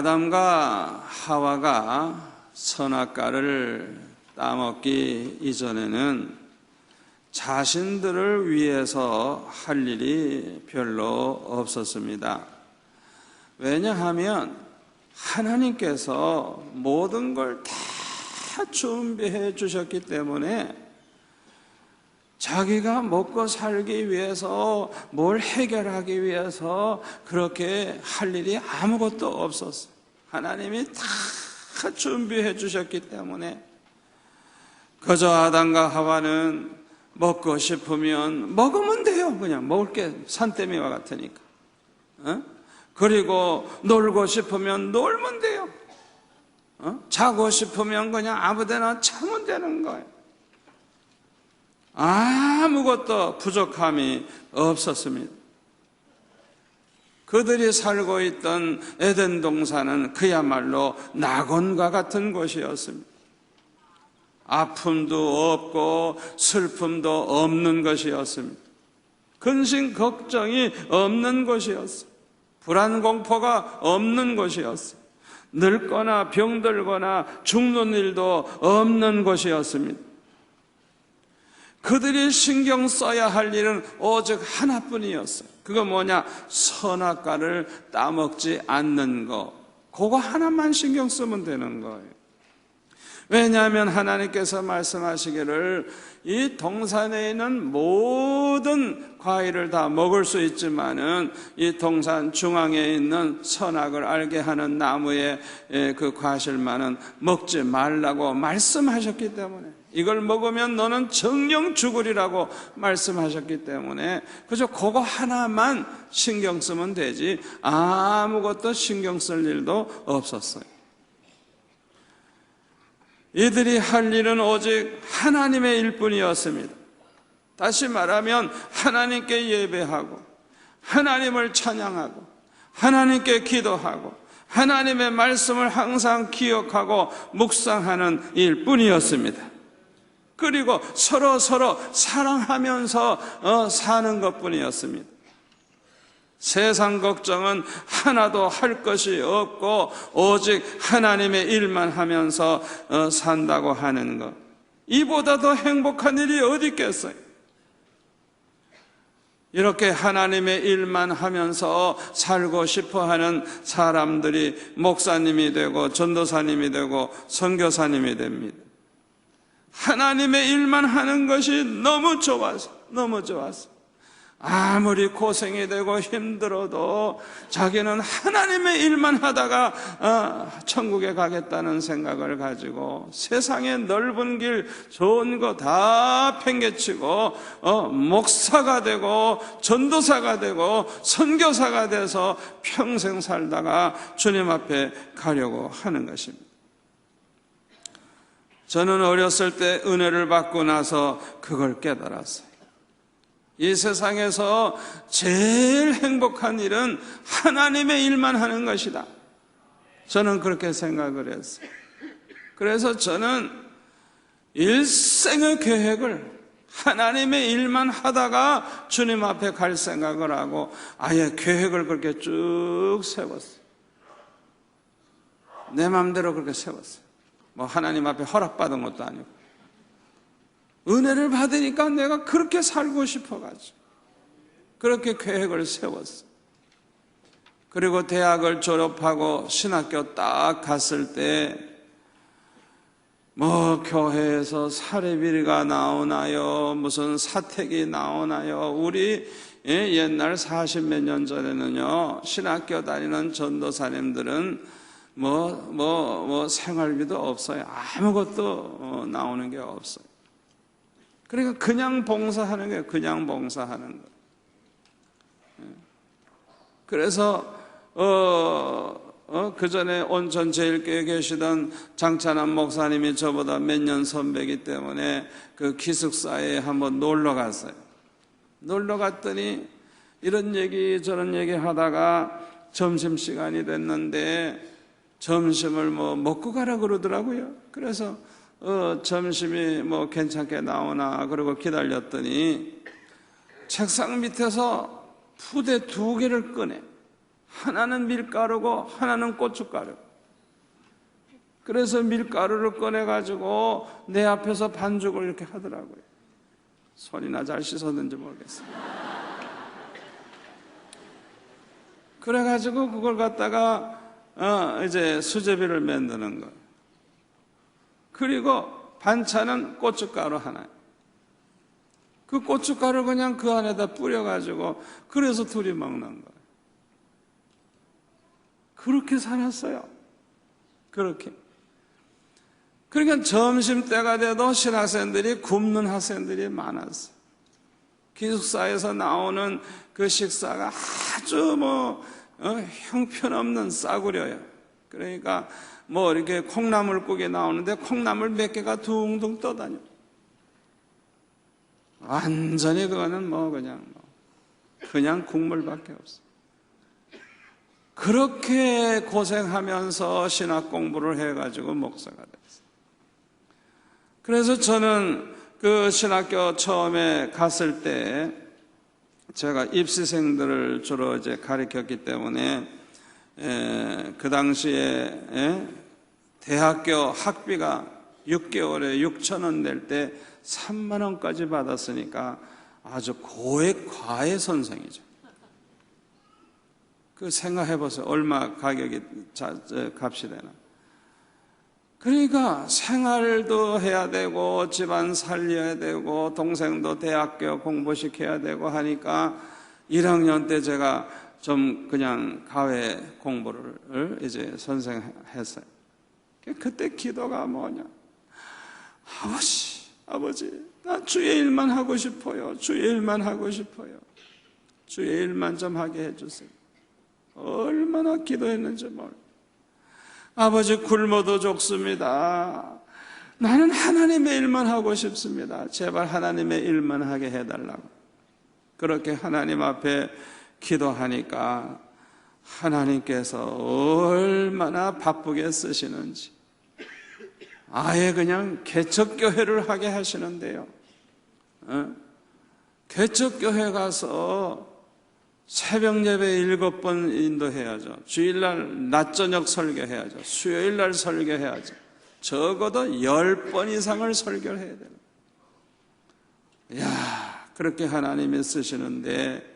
아담과 하와가 선악과를 따먹기 이전에는 자신들을 위해서 할 일이 별로 없었습니다. 왜냐하면 하나님께서 모든 걸 다 준비해 주셨기 때문에 자기가 먹고 살기 위해서 뭘 해결하기 위해서 그렇게 할 일이 아무것도 없었어요. 하나님이 다 준비해 주셨기 때문에 그저 아담과 하와는 먹고 싶으면 먹으면 돼요. 그냥 먹을 게 산더미와 같으니까. 그리고 놀고 싶으면 놀면 돼요. 자고 싶으면 그냥 아무데나 자면 되는 거예요. 아무것도 부족함이 없었습니다. 그들이 살고 있던 에덴 동산은 그야말로 낙원과 같은 곳이었습니다. 아픔도 없고 슬픔도 없는 것이었습니다. 근심 걱정이 없는 곳이었어요. 불안 공포가 없는 곳이었어요. 늙거나 병들거나 죽는 일도 없는 곳이었습니다. 그들이 신경 써야 할 일은 오직 하나뿐이었어요. 그거 뭐냐? 선악과를 따먹지 않는 거. 그거 하나만 신경 쓰면 되는 거예요. 왜냐하면 하나님께서 말씀하시기를 이 동산에 있는 모든 과일을 다 먹을 수 있지만은 이 동산 중앙에 있는 선악을 알게 하는 나무의 그 과실만은 먹지 말라고 말씀하셨기 때문에, 이걸 먹으면 너는 정령 죽으리라고 말씀하셨기 때문에 그저 그거 하나만 신경 쓰면 되지 아무것도 신경 쓸 일도 없었어요. 이들이 할 일은 오직 하나님의 일뿐이었습니다. 다시 말하면 하나님께 예배하고 하나님을 찬양하고 하나님께 기도하고 하나님의 말씀을 항상 기억하고 묵상하는 일뿐이었습니다. 그리고 서로 사랑하면서 사는 것뿐이었습니다. 세상 걱정은 하나도 할 것이 없고 오직 하나님의 일만 하면서 산다고 하는 것, 이보다 더 행복한 일이 어디 있겠어요? 이렇게 하나님의 일만 하면서 살고 싶어하는 사람들이 목사님이 되고 전도사님이 되고 선교사님이 됩니다. 하나님의 일만 하는 것이 너무 좋아서 아무리 고생이 되고 힘들어도 자기는 하나님의 일만 하다가 천국에 가겠다는 생각을 가지고 세상의 넓은 길 좋은 거 다 팽개치고 목사가 되고 전도사가 되고 선교사가 돼서 평생 살다가 주님 앞에 가려고 하는 것입니다. 저는 어렸을 때 은혜를 받고 나서 그걸 깨달았어요. 이 세상에서 제일 행복한 일은 하나님의 일만 하는 것이다. 저는 그렇게 생각을 했어요. 그래서 저는 일생의 계획을 하나님의 일만 하다가 주님 앞에 갈 생각을 하고 아예 계획을 그렇게 쭉 세웠어요. 내 마음대로 그렇게 세웠어요. 뭐 하나님 앞에 허락받은 것도 아니고 은혜를 받으니까 내가 그렇게 살고 싶어가지고 그렇게 계획을 세웠어. 그리고 대학을 졸업하고 신학교 딱 갔을 때 뭐 교회에서 사례비리가 나오나요? 무슨 사택이 나오나요? 우리 옛날 40몇 년 전에는요, 신학교 다니는 전도사님들은 뭐 생활비도 없어요. 아무것도 나오는 게 없어요. 그러니까 그냥 봉사하는 거예요. 그냥 봉사하는 거. 그래서 그 전에 온천 제일교회에 계시던 장찬환 목사님이 저보다 몇 년 선배이기 때문에 그 기숙사에 한번 놀러 갔어요. 놀러 갔더니 이런 얘기 저런 얘기 하다가 점심시간이 됐는데 점심을 먹고 가라 그러더라고요. 그래서 점심이 괜찮게 나오나 그러고 기다렸더니 책상 밑에서 푸대 2개를 꺼내. 하나는 밀가루고 하나는 고춧가루. 그래서 밀가루를 꺼내가지고 내 앞에서 반죽을 이렇게 하더라고요. 손이나 잘 씻었는지 모르겠어요. 그래가지고 그걸 갖다가 이제 수제비를 만드는 거예요. 그리고 반찬은 고춧가루 하나. 그 고춧가루 그냥 그 안에다 뿌려가지고 그래서 둘이 먹는 거예요. 그렇게 살았어요. 그렇게. 그러니까 점심때가 돼도 신학생들이 굶는 학생들이 많았어요. 기숙사에서 나오는 그 식사가 아주 형편없는 싸구려요. 그러니까 이렇게 콩나물국이 나오는데 콩나물 몇 개가 둥둥 떠다녀. 완전히 그거는 그냥 국물밖에 없어. 그렇게 고생하면서 신학 공부를 해가지고 목사가 됐어요. 그래서 저는 그 신학교 처음에 갔을 때 제가 입시생들을 주로 이제 가르쳤기 때문에 그 당시에 대학교 학비가 6개월에 6,000원 낼 때 3만 원까지 받았으니까 아주 고액 과외 선생이죠. 그 생각해 보세요. 얼마 가격이 값이 되나. 그러니까 생활도 해야 되고 집안 살려야 되고 동생도 대학교 공부시켜야 되고 하니까 1학년 때 제가 좀 그냥 과외 공부를 이제 선생했어요. 그때 기도가 뭐냐? 아버지, 나 주의 일만 하고 싶어요. 주의 일만 하고 싶어요. 주의 일만 좀 하게 해주세요. 얼마나 기도했는지 몰라요. 아버지, 굶어도 좋습니다. 나는 하나님의 일만 하고 싶습니다. 제발 하나님의 일만 하게 해달라고. 그렇게 하나님 앞에 기도하니까 하나님께서 얼마나 바쁘게 쓰시는지 아예 그냥 개척교회를 하게 하시는데요. 개척교회 가서 새벽 예배 7번 인도해야죠. 주일날 낮 저녁 설교해야죠. 수요일날 설교해야죠. 적어도 10번 이상을 설교를 해야 돼요. 그렇게 하나님이 쓰시는데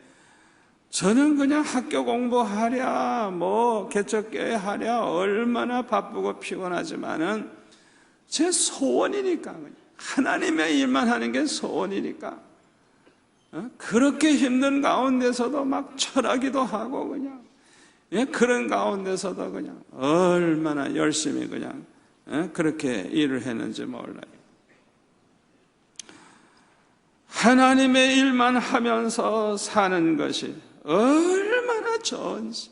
저는 그냥 학교 공부하랴 개척교회 하랴 얼마나 바쁘고 피곤하지만은 제 소원이니까 하나님의 일만 하는 게 소원이니까 그렇게 힘든 가운데서도 막 철하기도 하고 그냥 그런 가운데서도 그냥 얼마나 열심히 그냥 그렇게 일을 했는지 몰라요. 하나님의 일만 하면서 사는 것이 얼마나 좋은지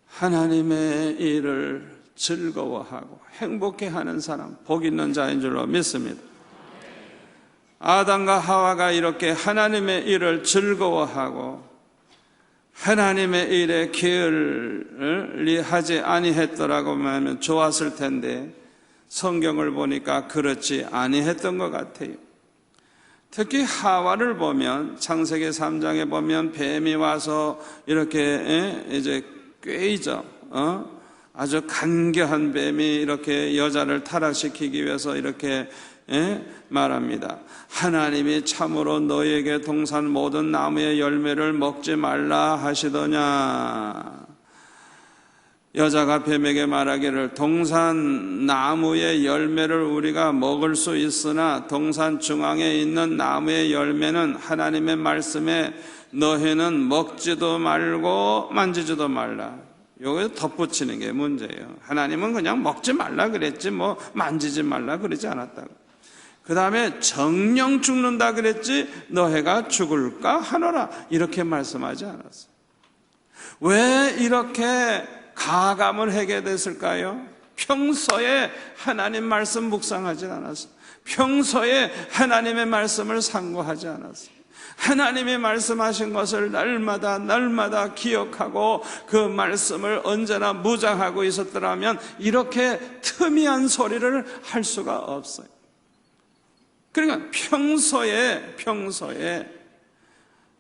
하나님의 일을 즐거워하고 행복해하는 사람 복 있는 자인 줄로 믿습니다. 아담과 하와가 이렇게 하나님의 일을 즐거워하고 하나님의 일에 게을리 하지 아니했더라고 하면 좋았을 텐데 성경을 보니까 그렇지 아니했던 것 같아요. 특히 하와를 보면 창세기 3장에 보면 뱀이 와서 이렇게 이제 꾀이죠. 아주 간교한 뱀이 이렇게 여자를 타락시키기 위해서 이렇게 말합니다. 하나님이 참으로 너에게 동산 모든 나무의 열매를 먹지 말라 하시더냐. 여자가 뱀에게 말하기를 동산 나무의 열매를 우리가 먹을 수 있으나 동산 중앙에 있는 나무의 열매는 하나님의 말씀에 너희는 먹지도 말고 만지지도 말라. 요거 덧붙이는 게 문제예요. 하나님은 그냥 먹지 말라 그랬지 만지지 말라 그러지 않았다고. 그 다음에 정령 죽는다 그랬지 너희가 죽을까 하노라 이렇게 말씀하지 않았어요. 왜 이렇게 가감을 하게 됐을까요? 평소에 하나님 말씀 묵상하지 않았어요. 평소에 하나님의 말씀을 상고하지 않았어요. 하나님이 말씀하신 것을 날마다 기억하고 그 말씀을 언제나 무장하고 있었더라면 이렇게 틈이한 소리를 할 수가 없어요. 그러니까 평소에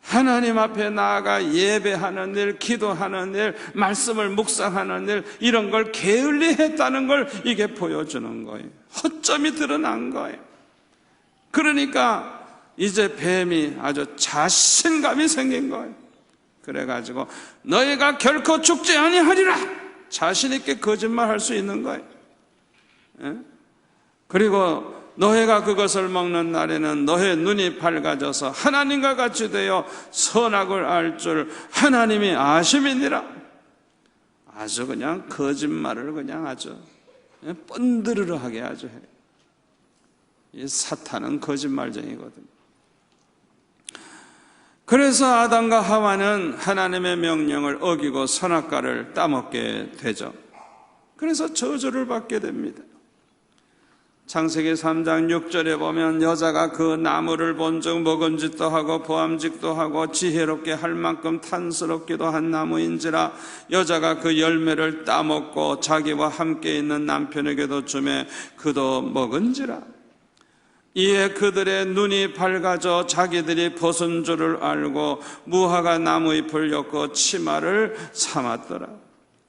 하나님 앞에 나아가 예배하는 일, 기도하는 일, 말씀을 묵상하는 일, 이런 걸 게을리했다는 걸 이게 보여주는 거예요. 허점이 드러난 거예요. 그러니까 이제 뱀이 아주 자신감이 생긴 거예요. 그래가지고 너희가 결코 죽지 아니하리라, 자신 있게 거짓말할 수 있는 거예요. 그리고 너희가 그것을 먹는 날에는 너희 눈이 밝아져서 하나님과 같이 되어 선악을 알 줄 하나님이 아심이니라. 아주 그냥 거짓말을 그냥 아주 뻔드르르하게 아주 해요. 이 사탄은 거짓말쟁이거든요. 그래서 아담과 하와는 하나님의 명령을 어기고 선악과를 따먹게 되죠. 그래서 저주를 받게 됩니다. 창세기 3장 6절에 보면 여자가 그 나무를 본즉 먹음직도 하고 보암직도 하고 지혜롭게 할 만큼 탄스럽기도 한 나무인지라 여자가 그 열매를 따먹고 자기와 함께 있는 남편에게도 주매 그도 먹은지라. 이에 그들의 눈이 밝아져 자기들이 벗은 줄을 알고 무화과 나무잎을 엮어 치마를 삼았더라.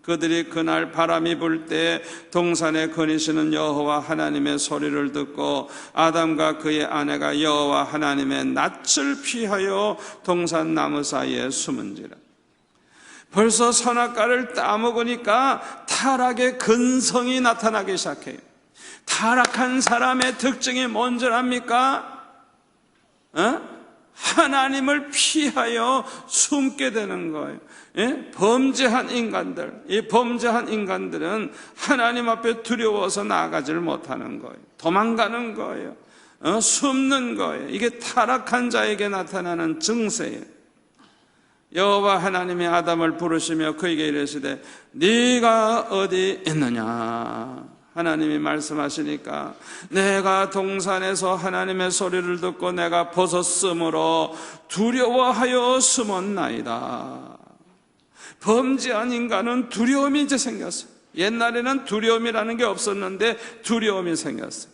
그들이 그날 바람이 불 때 동산에 거니시는 여호와 하나님의 소리를 듣고 아담과 그의 아내가 여호와 하나님의 낯을 피하여 동산 나무 사이에 숨은지라. 벌써 선악과를 따먹으니까 타락의 근성이 나타나기 시작해요. 타락한 사람의 특징이 뭔지 압니까? 하나님을 피하여 숨게 되는 거예요. 범죄한 인간들, 이 범죄한 인간들은 하나님 앞에 두려워서 나아가지를 못하는 거예요. 도망가는 거예요. 숨는 거예요. 이게 타락한 자에게 나타나는 증세예요. 여호와 하나님이 아담을 부르시며 그에게 이르시되 네가 어디 있느냐. 하나님이 말씀하시니까 내가 동산에서 하나님의 소리를 듣고 내가 벗었으므로 두려워하여 숨었나이다. 범죄한 인간은 두려움이 이제 생겼어요. 옛날에는 두려움이라는 게 없었는데 두려움이 생겼어요.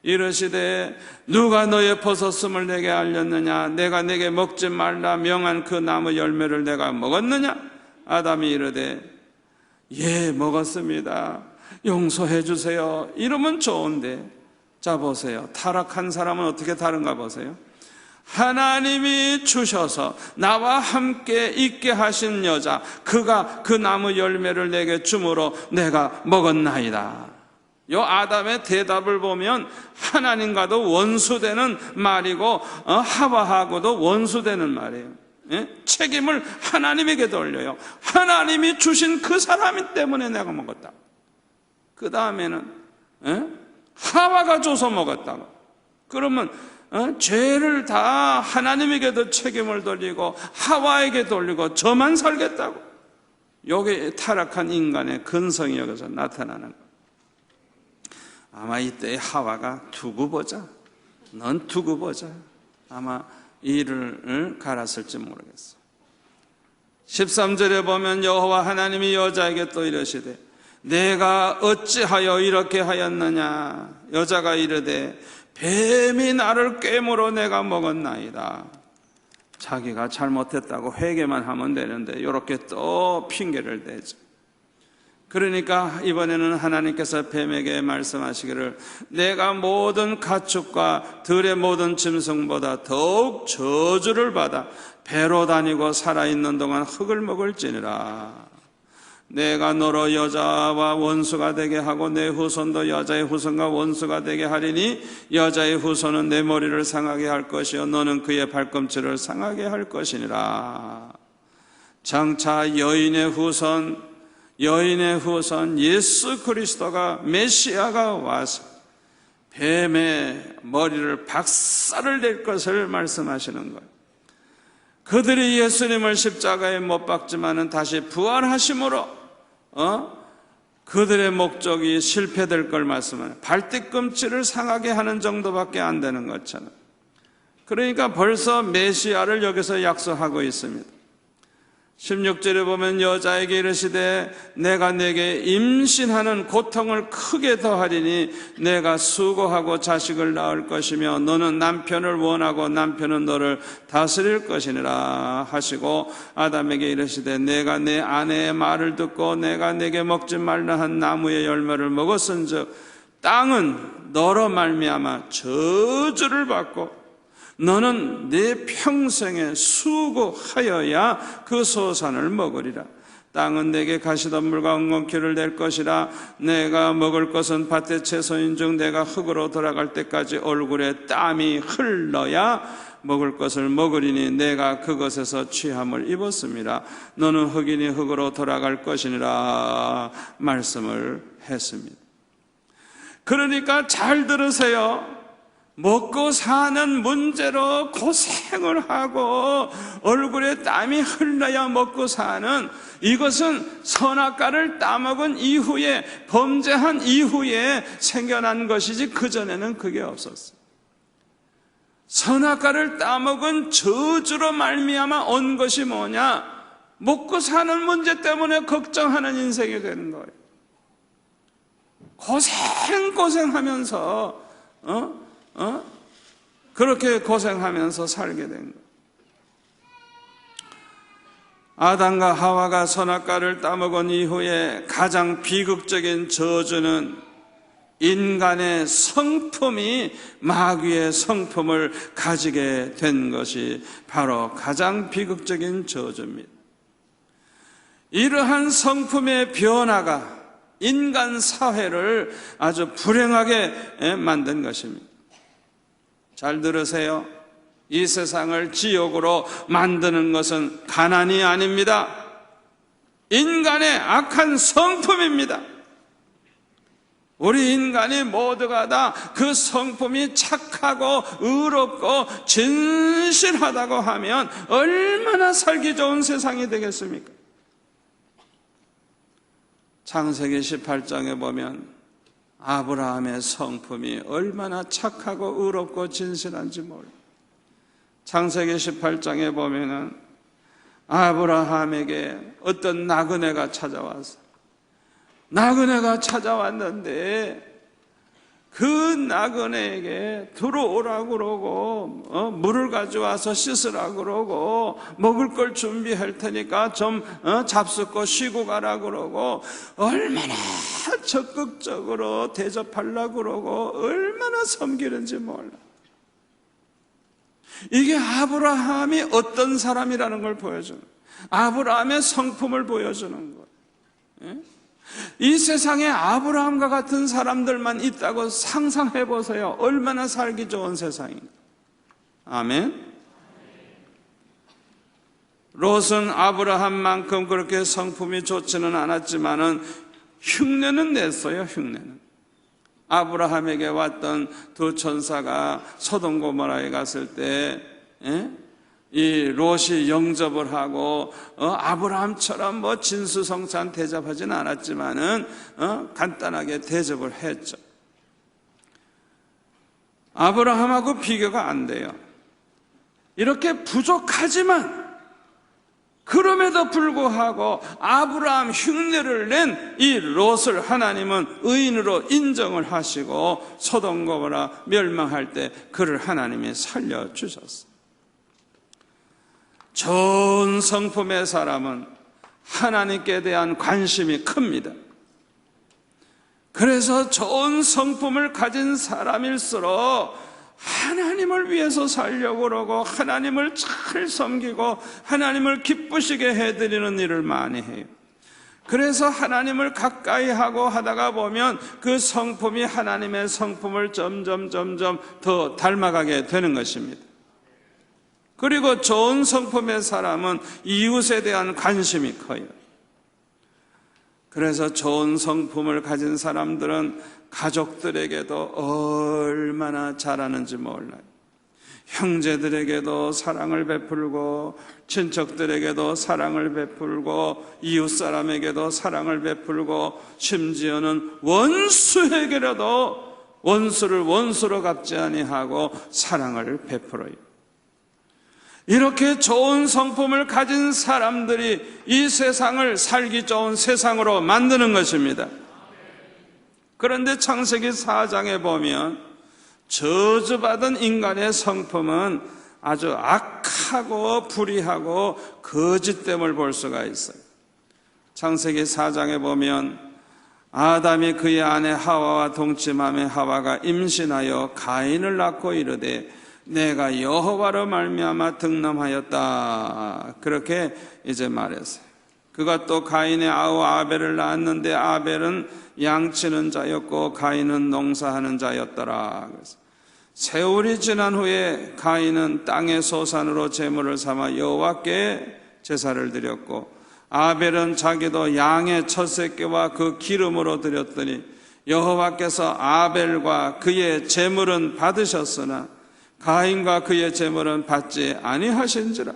이르시되 누가 너의 벗었음을 내게 알렸느냐. 내가 내게 먹지 말라 명한 그 나무 열매를 내가 먹었느냐. 아담이 이르되 예 먹었습니다. 용서해 주세요. 이러면 좋은데, 자 보세요. 타락한 사람은 어떻게 다른가 보세요. 하나님이 주셔서 나와 함께 있게 하신 여자, 그가 그 나무 열매를 내게 주므로 내가 먹었나이다. 요 아담의 대답을 보면 하나님과도 원수되는 말이고 하와하고도 원수되는 말이에요. 책임을 하나님에게 돌려요. 하나님이 주신 그 사람 때문에 내가 먹었다. 그 다음에는 하와가 줘서 먹었다고. 그러면 죄를 다 하나님에게도 책임을 돌리고 하와에게 돌리고 저만 살겠다고. 이게 타락한 인간의 근성이 여기서 나타나는 거예요. 아마 이때 하와가 두고 보자, 넌 두고 보자, 아마 이를 갈았을지 모르겠어. 13절에 보면 여호와 하나님이 여자에게 또 이르시되 내가 어찌하여 이렇게 하였느냐. 여자가 이르되 뱀이 나를 꿰물어 내가 먹었나이다. 자기가 잘못했다고 회개만 하면 되는데 이렇게 또 핑계를 대죠. 그러니까 이번에는 하나님께서 뱀에게 말씀하시기를 내가 모든 가축과 들의 모든 짐승보다 더욱 저주를 받아 배로 다니고 살아있는 동안 흙을 먹을지니라. 내가 너로 여자와 원수가 되게 하고 내 후손도 여자의 후손과 원수가 되게 하리니 여자의 후손은 내 머리를 상하게 할 것이요 너는 그의 발꿈치를 상하게 할 것이니라. 장차 여인의 후손 예수 그리스도가 메시아가 와서 뱀의 머리를 박살을 낼 것을 말씀하시는 거예요. 그들이 예수님을 십자가에 못 박지만은 다시 부활하심으로 그들의 목적이 실패될 걸 말씀하는, 발뒤꿈치를 상하게 하는 정도밖에 안 되는 것처럼. 그러니까 벌써 메시아를 여기서 약속하고 있습니다. 16절에 보면 여자에게 이르시되 내가 내게 임신하는 고통을 크게 더하리니 내가 수고하고 자식을 낳을 것이며 너는 남편을 원하고 남편은 너를 다스릴 것이니라 하시고 아담에게 이르시되 내가 내 아내의 말을 듣고 내가 내게 먹지 말라 한 나무의 열매를 먹었은즉 땅은 너로 말미암아 저주를 받고 너는 네 평생에 수고하여야 그 소산을 먹으리라. 땅은 내게 가시덤불과 엉겅퀴를 낼 것이라. 내가 먹을 것은 밭의 채소인즉 내가 흙으로 돌아갈 때까지 얼굴에 땀이 흘러야 먹을 것을 먹으리니 내가 그것에서 취함을 입었습니다. 너는 흙이니 흙으로 돌아갈 것이니라 말씀을 했습니다. 그러니까 잘 들으세요. 먹고 사는 문제로 고생을 하고 얼굴에 땀이 흘러야 먹고 사는, 이것은 선악과를 따먹은 이후에, 범죄한 이후에 생겨난 것이지 그전에는 그게 없었어요. 선악과를 따먹은 저주로 말미암아 온 것이 뭐냐? 먹고 사는 문제 때문에 걱정하는 인생이 되는 거예요. 고생하면서 그렇게 고생하면서 살게 된 거예요. 아담과 하와가 선악과를 따먹은 이후에 가장 비극적인 저주는 인간의 성품이 마귀의 성품을 가지게 된 것이 바로 가장 비극적인 저주입니다. 이러한 성품의 변화가 인간 사회를 아주 불행하게 만든 것입니다. 잘 들으세요. 이 세상을 지옥으로 만드는 것은 가난이 아닙니다. 인간의 악한 성품입니다. 우리 인간이 모두가 다 그 성품이 착하고 의롭고 진실하다고 하면 얼마나 살기 좋은 세상이 되겠습니까? 창세기 18장에 보면 아브라함의 성품이 얼마나 착하고 의롭고 진실한지 몰라요. 창세기 18장에 보면은 아브라함에게 어떤 나그네가 찾아왔는데 그 나그네에게 들어오라고 그러고 물을 가져와서 씻으라고 그러고 먹을 걸 준비할 테니까 좀 잡숫고 쉬고 가라고 그러고 얼마나 적극적으로 대접하려고 그러고 얼마나 섬기는지 몰라. 이게 아브라함이 어떤 사람이라는 걸 보여주는, 아브라함의 성품을 보여주는 거예요. 이 세상에 아브라함과 같은 사람들만 있다고 상상해 보세요. 얼마나 살기 좋은 세상인가. 아멘. 롯은 아브라함만큼 그렇게 성품이 좋지는 않았지만은 흉내는 냈어요. 흉내는. 아브라함에게 왔던 두 천사가 소돔 고모라에 갔을 때 이 롯이 영접을 하고 아브라함처럼 뭐 진수성찬 대접하지는 않았지만은 간단하게 대접을 했죠. 아브라함하고 비교가 안 돼요. 이렇게 부족하지만 그럼에도 불구하고 아브라함 흉내를 낸 이 롯을 하나님은 의인으로 인정을 하시고 소돔 고모라 멸망할 때 그를 하나님이 살려주셨어요. 좋은 성품의 사람은 하나님께 대한 관심이 큽니다. 그래서 좋은 성품을 가진 사람일수록 하나님을 위해서 살려고 그러고 하나님을 잘 섬기고 하나님을 기쁘시게 해드리는 일을 많이 해요. 그래서 하나님을 가까이 하고 하다가 보면 그 성품이 하나님의 성품을 점점 더 닮아가게 되는 것입니다. 그리고 좋은 성품의 사람은 이웃에 대한 관심이 커요. 그래서 좋은 성품을 가진 사람들은 가족들에게도 얼마나 잘하는지 몰라요. 형제들에게도 사랑을 베풀고 친척들에게도 사랑을 베풀고 이웃 사람에게도 사랑을 베풀고 심지어는 원수에게라도 원수를 원수로 갚지 아니하고 사랑을 베풀어요. 이렇게 좋은 성품을 가진 사람들이 이 세상을 살기 좋은 세상으로 만드는 것입니다. 그런데 창세기 4장에 보면 저주받은 인간의 성품은 아주 악하고 불의하고 거짓됨을 볼 수가 있어요. 창세기 4장에 보면 아담이 그의 아내 하와와 동침하며 하와가 임신하여 가인을 낳고 이르되 내가 여호와로 말미암아 득남하였다. 그렇게 이제 말했어요. 그가 또 가인의 아우 아벨을 낳았는데 아벨은 양치는 자였고 가인은 농사하는 자였더라. 그래서 세월이 지난 후에 가인은 땅의 소산으로 제물을 삼아 여호와께 제사를 드렸고 아벨은 자기도 양의 첫 새끼와 그 기름으로 드렸더니 여호와께서 아벨과 그의 제물은 받으셨으나 가인과 그의 제물은 받지 아니하신지라.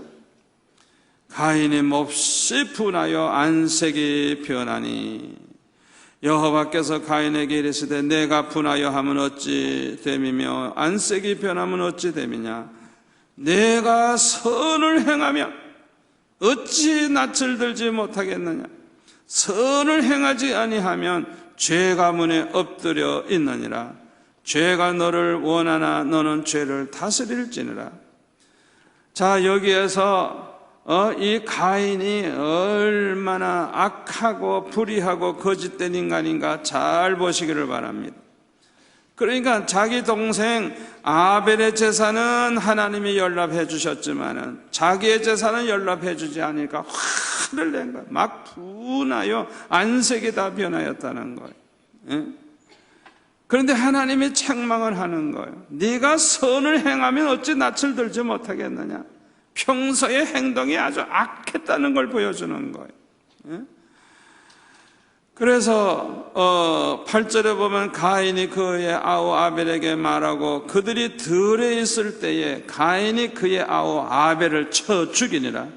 가인이 몹시 분하여 안색이 변하니 여호와께서 가인에게 이르시되 내가 분하여 하면 어찌 됨이며 안색이 변하면 어찌 됨이냐. 내가 선을 행하면 어찌 낯을 들지 못하겠느냐. 선을 행하지 아니하면 죄가 문에 엎드려 있느니라. 죄가 너를 원하나 너는 죄를 다스릴지니라. 자, 여기에서 이 가인이 얼마나 악하고 불의하고 거짓된 인간인가 잘 보시기를 바랍니다. 그러니까 자기 동생 아벨의 제사는 하나님이 연락해 주셨지만은 자기의 제사는 연락해 주지 않으니까 화를 낸 거예요. 막 분하여 안색이 다 변하였다는 거예요. 예? 그런데 하나님이 책망을 하는 거예요. 네가 선을 행하면 어찌 낯을 들지 못하겠느냐. 평소의 행동이 아주 악했다는 걸 보여주는 거예요. 예? 그래서 8절에 보면 가인이 그의 아우 아벨에게 말하고 그들이 들에 있을 때에 가인이 그의 아우 아벨을 쳐 죽이니라.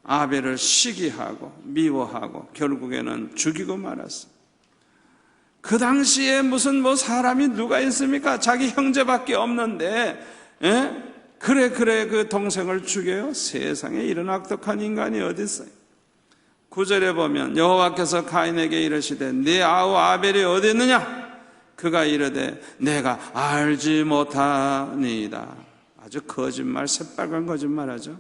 아벨을 시기하고 미워하고 결국에는 죽이고 말았어. 그 당시에 무슨 사람이 누가 있습니까? 자기 형제밖에 없는데 그래 그 동생을 죽여요? 세상에 이런 악독한 인간이 어디 있어요? 9절에 보면 여호와께서 가인에게 이르시되 네 아우 아벨이 어디 있느냐? 그가 이르되 내가 알지 못하니이다. 아주 거짓말, 새빨간 거짓말하죠.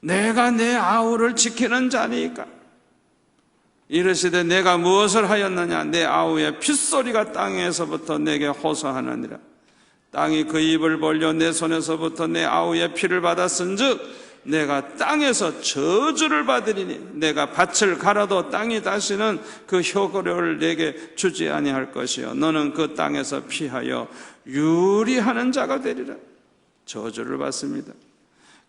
내가 내 아우를 지키는 자니까. 이르시되 내가 무엇을 하였느냐? 내 아우의 핏소리가 땅에서부터 내게 호소하느니라. 땅이 그 입을 벌려 내 손에서부터 내 아우의 피를 받았은즉 내가 땅에서 저주를 받으리니 내가 밭을 갈아도 땅이 다시는 그 효고를 내게 주지 아니할 것이요 너는 그 땅에서 피하여 유리하는 자가 되리라. 저주를 받습니다.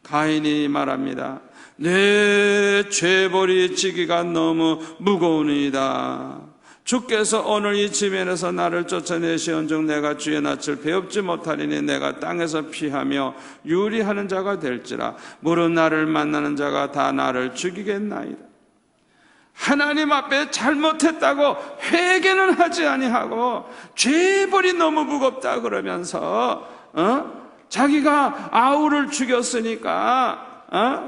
가인이 말합니다. 내 죄벌이 지기가 너무 무거우니이다. 주께서 오늘 이 지면에서 나를 쫓아내시온즉 내가 주의 낯을 배웁지 못하리니 내가 땅에서 피하며 유리하는 자가 될지라. 무릇 나를 만나는 자가 다 나를 죽이겠나이다. 하나님 앞에 잘못했다고 회개는 하지 아니하고 죄벌이 너무 무겁다 그러면서 자기가 아우를 죽였으니까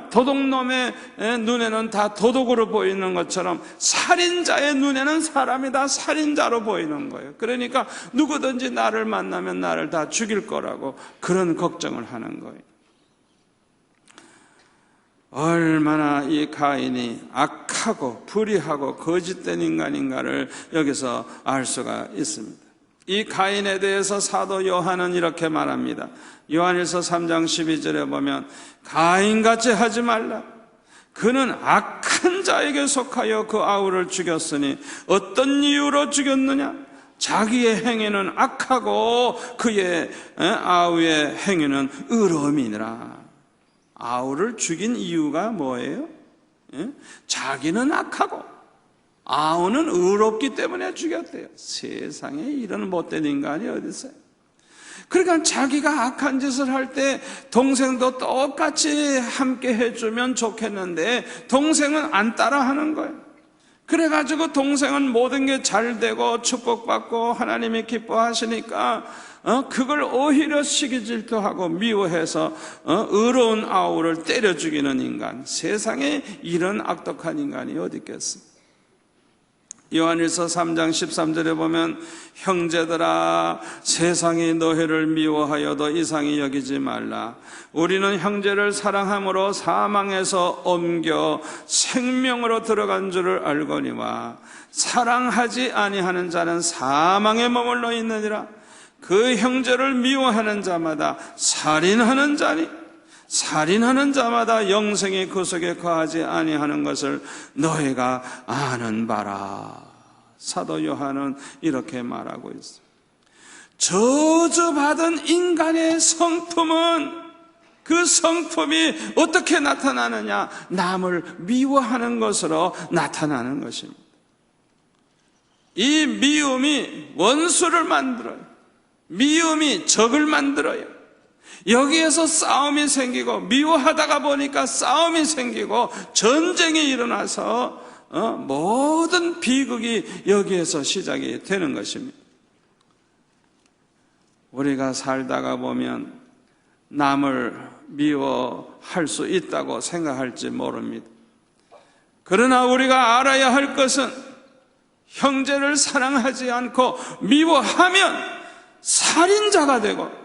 도둑놈의 눈에는 다 도둑으로 보이는 것처럼 살인자의 눈에는 사람이 다 살인자로 보이는 거예요. 그러니까 누구든지 나를 만나면 나를 다 죽일 거라고 그런 걱정을 하는 거예요. 얼마나 이 가인이 악하고 불의하고 거짓된 인간인가를 여기서 알 수가 있습니다. 이 가인에 대해서 사도 요한은 이렇게 말합니다. 요한일서 3장 12절에 보면 가인같이 하지 말라. 그는 악한 자에게 속하여 그 아우를 죽였으니 어떤 이유로 죽였느냐? 자기의 행위는 악하고 그의 아우의 행위는 의로움이니라. 아우를 죽인 이유가 뭐예요? 자기는 악하고 아우는 의롭기 때문에 죽였대요. 세상에 이런 못된 인간이 어디 있어요? 그러니까 자기가 악한 짓을 할 때 동생도 똑같이 함께 해주면 좋겠는데 동생은 안 따라하는 거예요. 그래가지고 동생은 모든 게 잘 되고 축복받고 하나님이 기뻐하시니까 그걸 오히려 시기 질투하고 미워해서 의로운 아우를 때려 죽이는 인간, 세상에 이런 악독한 인간이 어디 있겠습니까? 요한일서 3장 13절에 보면 형제들아 세상이 너희를 미워하여도 이상히 여기지 말라. 우리는 형제를 사랑함으로 사망에서 옮겨 생명으로 들어간 줄을 알거니와 사랑하지 아니하는 자는 사망에 머물러 있느니라. 그 형제를 미워하는 자마다 살인하는 자니 살인하는 자마다 영생이 그 속에 거하지 아니하는 것을 너희가 아는 바라. 사도 요한은 이렇게 말하고 있어요. 저주받은 인간의 성품은, 그 성품이 어떻게 나타나느냐? 남을 미워하는 것으로 나타나는 것입니다. 이 미움이 원수를 만들어요. 미움이 적을 만들어요. 여기에서 싸움이 생기고 미워하다가 보니까 싸움이 생기고 전쟁이 일어나서 모든 비극이 여기에서 시작이 되는 것입니다. 우리가 살다가 보면 남을 미워할 수 있다고 생각할지 모릅니다. 그러나 우리가 알아야 할 것은 형제를 사랑하지 않고 미워하면 살인자가 되고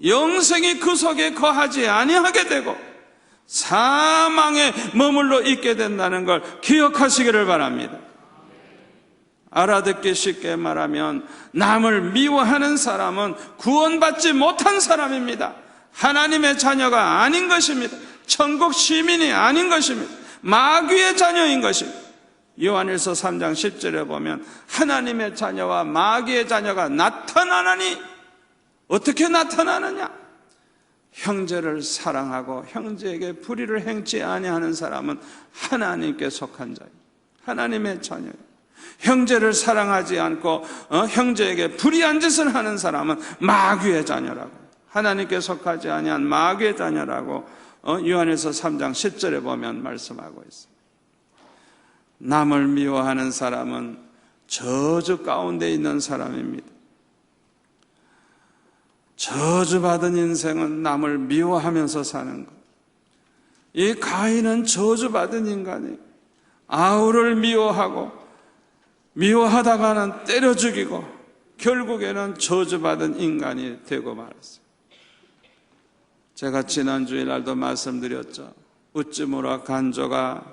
영생이 그 속에 거하지 아니하게 되고 사망에 머물러 있게 된다는 걸 기억하시기를 바랍니다. 알아듣기 쉽게 말하면 남을 미워하는 사람은 구원받지 못한 사람입니다. 하나님의 자녀가 아닌 것입니다. 천국 시민이 아닌 것입니다. 마귀의 자녀인 것입니다. 요한일서 3장 10절에 보면 하나님의 자녀와 마귀의 자녀가 나타나나니 어떻게 나타나느냐? 형제를 사랑하고 형제에게 불의를 행치 아니하는 사람은 하나님께 속한 자예요. 하나님의 자녀예요. 형제를 사랑하지 않고 형제에게 불의한 짓을 하는 사람은 마귀의 자녀라고, 하나님께 속하지 아니한 마귀의 자녀라고 요한일서 3장 10절에 보면 말씀하고 있습니다. 남을 미워하는 사람은 저주 가운데 있는 사람입니다. 저주받은 인생은 남을 미워하면서 사는 것. 이 가인은 저주받은 인간이에요. 아우를 미워하고 미워하다가는 때려 죽이고 결국에는 저주받은 인간이 되고 말았어요. 제가 지난 주일날도 말씀드렸죠. 우찌무라 간조가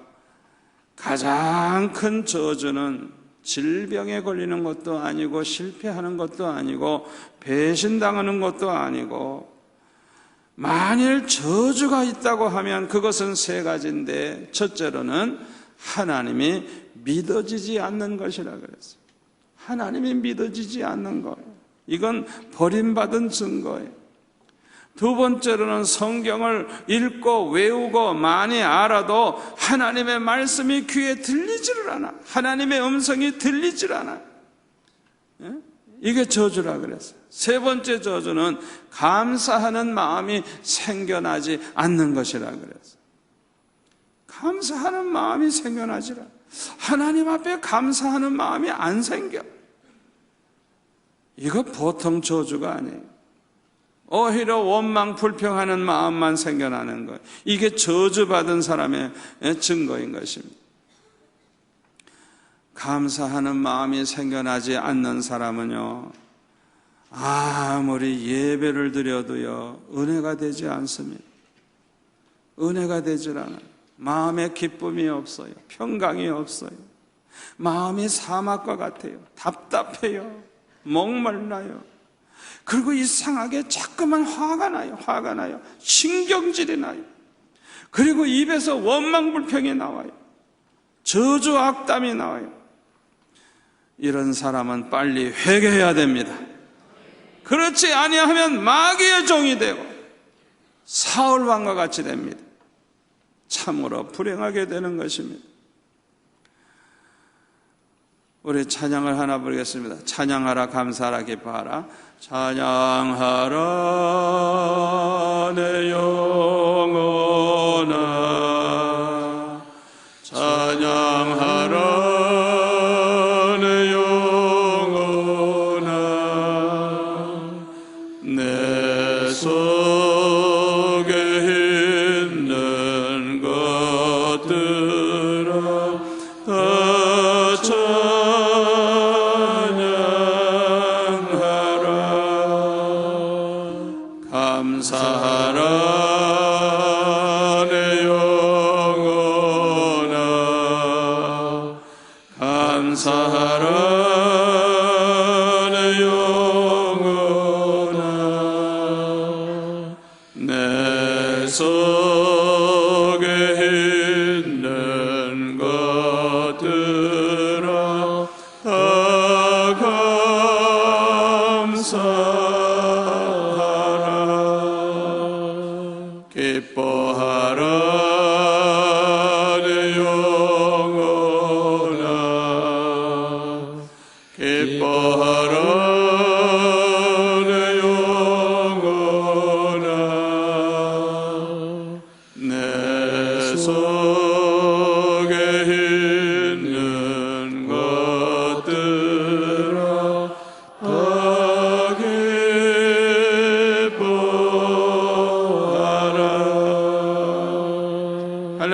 가장 큰 저주는 질병에 걸리는 것도 아니고 실패하는 것도 아니고 배신당하는 것도 아니고, 만일 저주가 있다고 하면 그것은 세 가지인데, 첫째로는 하나님이 믿어지지 않는 것이라 그랬어요. 하나님이 믿어지지 않는 거예요. 이건 버림받은 증거예요. 두 번째로는 성경을 읽고 외우고 많이 알아도 하나님의 말씀이 귀에 들리지를 않아. 하나님의 음성이 들리질 않아. 이게 저주라 그랬어요. 세 번째 저주는 감사하는 마음이 생겨나지 않는 것이라 그랬어요. 감사하는 마음이 생겨나지라. 하나님 앞에 감사하는 마음이 안 생겨. 이거 보통 저주가 아니에요. 오히려 원망 불평하는 마음만 생겨나는 거예요. 이게 저주받은 사람의 증거인 것입니다. 감사하는 마음이 생겨나지 않는 사람은요, 아무리 예배를 드려도요 은혜가 되지 않습니다. 은혜가 되질 않아요. 마음에 기쁨이 없어요. 평강이 없어요. 마음이 사막과 같아요. 답답해요. 목말라요. 그리고 이상하게 자꾸만 화가 나요. 신경질이 나요. 그리고 입에서 원망불평이 나와요. 저주 악담이 나와요. 이런 사람은 빨리 회개해야 됩니다. 그렇지 아니하면 마귀의 종이 되고 사울 왕과 같이 됩니다. 참으로 불행하게 되는 것입니다. 우리 찬양을 하나 부르겠습니다. 찬양하라 감사하라 기뻐하라. 찬양하라 내 영혼아, 찬양하라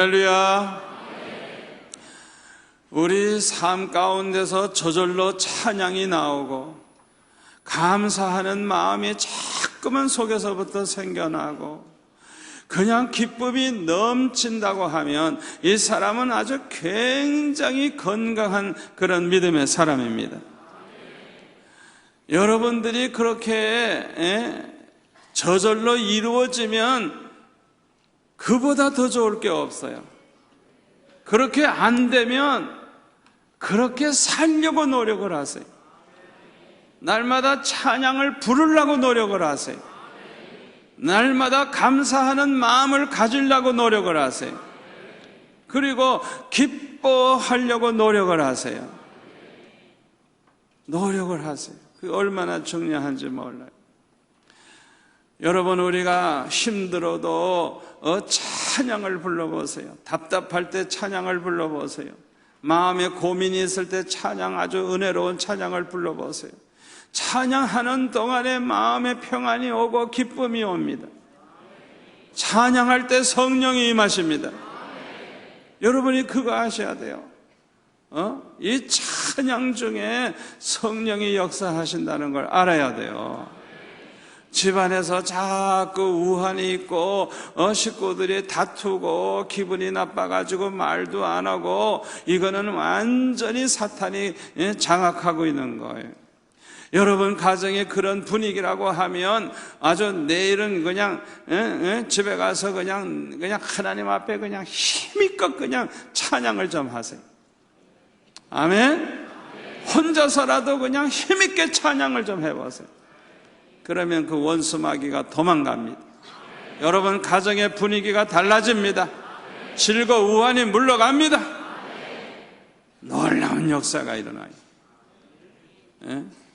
할렐루야. 우리 삶 가운데서 저절로 찬양이 나오고 감사하는 마음이 자꾸만 속에서부터 생겨나고 그냥 기쁨이 넘친다고 하면 이 사람은 아주 굉장히 건강한 그런 믿음의 사람입니다. 여러분들이 그렇게 저절로 이루어지면 그보다 더 좋을 게 없어요. 그렇게 안 되면 그렇게 살려고 노력을 하세요. 날마다 찬양을 부르려고 노력을 하세요. 날마다 감사하는 마음을 가지려고 노력을 하세요. 그리고 기뻐하려고 노력을 하세요. 노력을 하세요. 그게 얼마나 중요한지 몰라요. 여러분, 우리가 힘들어도 찬양을 불러보세요. 답답할 때 찬양을 불러보세요. 마음에 고민이 있을 때 찬양, 아주 은혜로운 찬양을 불러보세요. 찬양하는 동안에 마음에 평안이 오고 기쁨이 옵니다. 찬양할 때 성령이 임하십니다. 여러분이 그거 아셔야 돼요. 이 찬양 중에 성령이 역사하신다는 걸 알아야 돼요. 집안에서 자꾸 우환이 있고 식구들이 다투고 기분이 나빠가지고 말도 안 하고 이거는 완전히 사탄이 장악하고 있는 거예요. 여러분 가정에 그런 분위기라고 하면 아주 내일은 그냥 집에 가서 그냥 하나님 앞에 그냥 힘껏 그냥 찬양을 좀 하세요. 아멘. 혼자서라도 그냥 힘있게 찬양을 좀 해보세요. 그러면 그 원수 마귀가 도망갑니다. 여러분 가정의 분위기가 달라집니다. 질거 우환이 물러갑니다. 놀라운 역사가 일어나요.